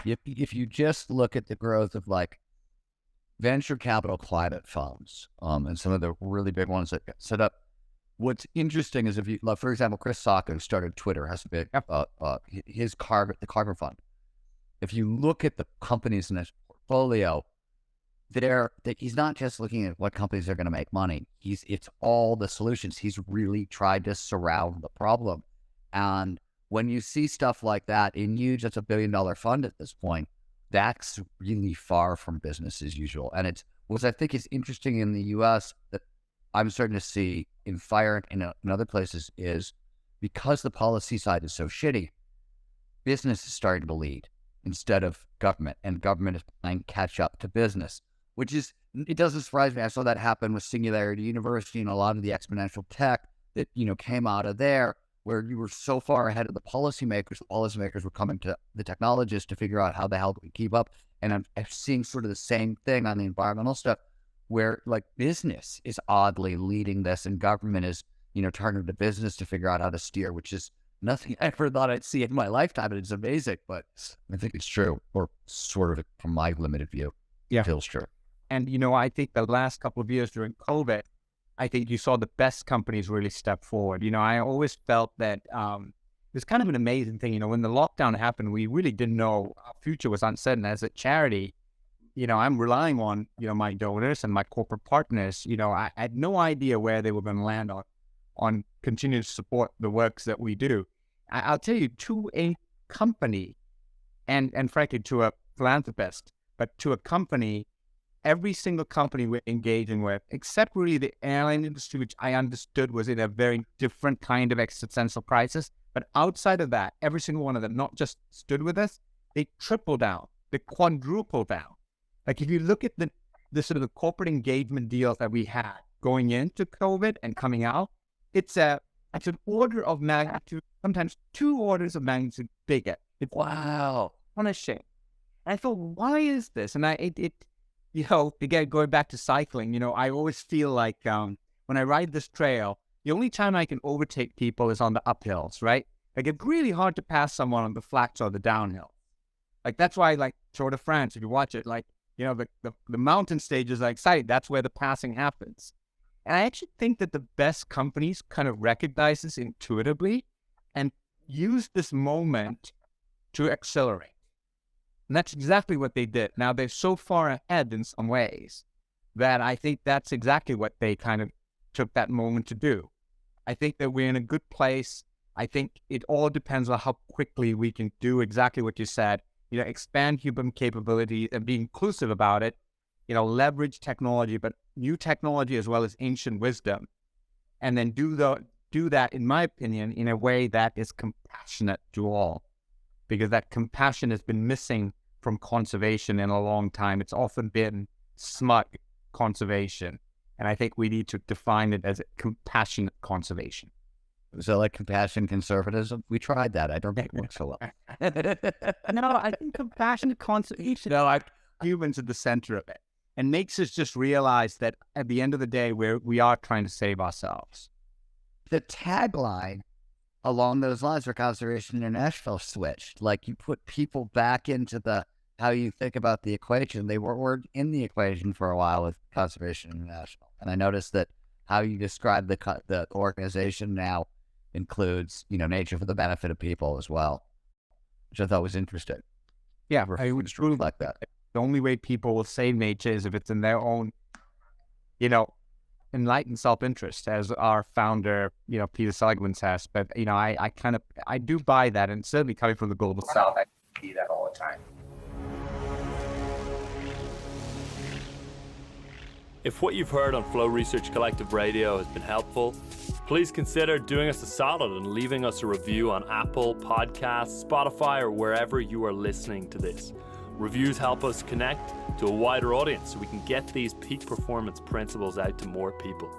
if you just look at the growth of like venture capital climate funds, and some of the really big ones that get set up, what's interesting is if you, like, for example, Chris Sacco, who started Twitter, has a big, the carbon fund. If you look at the companies in his portfolio, he's not just looking at what companies are going to make money. It's all the solutions. He's really tried to surround the problem. And when you see stuff like that in huge, it's $1 billion fund at this point, that's really far from business as usual. And it's what I think is interesting in the US that I'm starting to see in FIRE and in other places is because the policy side is so shitty, business is starting to lead instead of government, and government is playing catch up to business, which is, it doesn't surprise me. I saw that happen with Singularity University and a lot of the exponential tech that, came out of there, where you were so far ahead of the policymakers were coming to the technologists to figure out how the hell do we keep up. And I'm seeing sort of the same thing on the environmental stuff, where like business is oddly leading this and government is, turning to business to figure out how to steer, which is nothing I ever thought I'd see in my lifetime. And it's amazing, but I think it's true, or sort of from my limited view, it feels true. And, I think the last couple of years during COVID, I think you saw the best companies really step forward. I always felt that it was kind of an amazing thing. When the lockdown happened, we really didn't know, our future was uncertain. As a charity, I'm relying on, my donors and my corporate partners. I had no idea where they were going to land on continuing to support the works that we do. I'll tell you, to a company, and frankly, to a philanthropist, but to a company, every single company we're engaging with, except really the airline industry, which I understood was in a very different kind of existential crisis. But outside of that, every single one of them not just stood with us, they tripled down, they quadrupled down. Like if you look at the sort of the corporate engagement deals that we had going into COVID and coming out, it's an order of magnitude, sometimes 2 orders of magnitude bigger. It's wow, astonishing. And I thought, why is this? And again, going back to cycling, I always feel like when I ride this trail, the only time I can overtake people is on the uphills, right? Like it's really hard to pass someone on the flats or the downhill. Like that's why, like Tour de France, if you watch it, like, the mountain stages are exciting. That's where the passing happens. And I actually think that the best companies kind of recognize this intuitively and use this moment to accelerate. And that's exactly what they did. Now, they're so far ahead in some ways that I think that's exactly what they kind of took that moment to do. I think that we're in a good place. I think it all depends on how quickly we can do exactly what you said, expand human capability and be inclusive about it, leverage technology, but new technology as well as ancient wisdom. And then do that, in my opinion, in a way that is compassionate to all, because that compassion has been missing from conservation in a long time. It's often been smug conservation. And I think we need to define it as compassionate conservation. So like compassion conservatism? We tried that. I don't think it works so well. No, I think compassionate conservation, humans at the center of it, and makes us just realize that at the end of the day, we are trying to save ourselves. The tagline along those lines for Conservation International switched. Like you put people back into how you think about the equation. They weren't in the equation for a while with Conservation International. And I noticed that how you describe the organization now includes, nature for the benefit of people as well, which I thought was interesting. Yeah, I would truly like that. The only way people will save nature is if it's in their own, enlightened self-interest, as our founder, Peter Seligman says. But, I do buy that, and certainly coming from the global south, I see that all the time. If what you've heard on Flow Research Collective Radio has been helpful, please consider doing us a solid and leaving us a review on Apple Podcasts, Spotify, or wherever you are listening to this. Reviews help us connect to a wider audience so we can get these peak performance principles out to more people.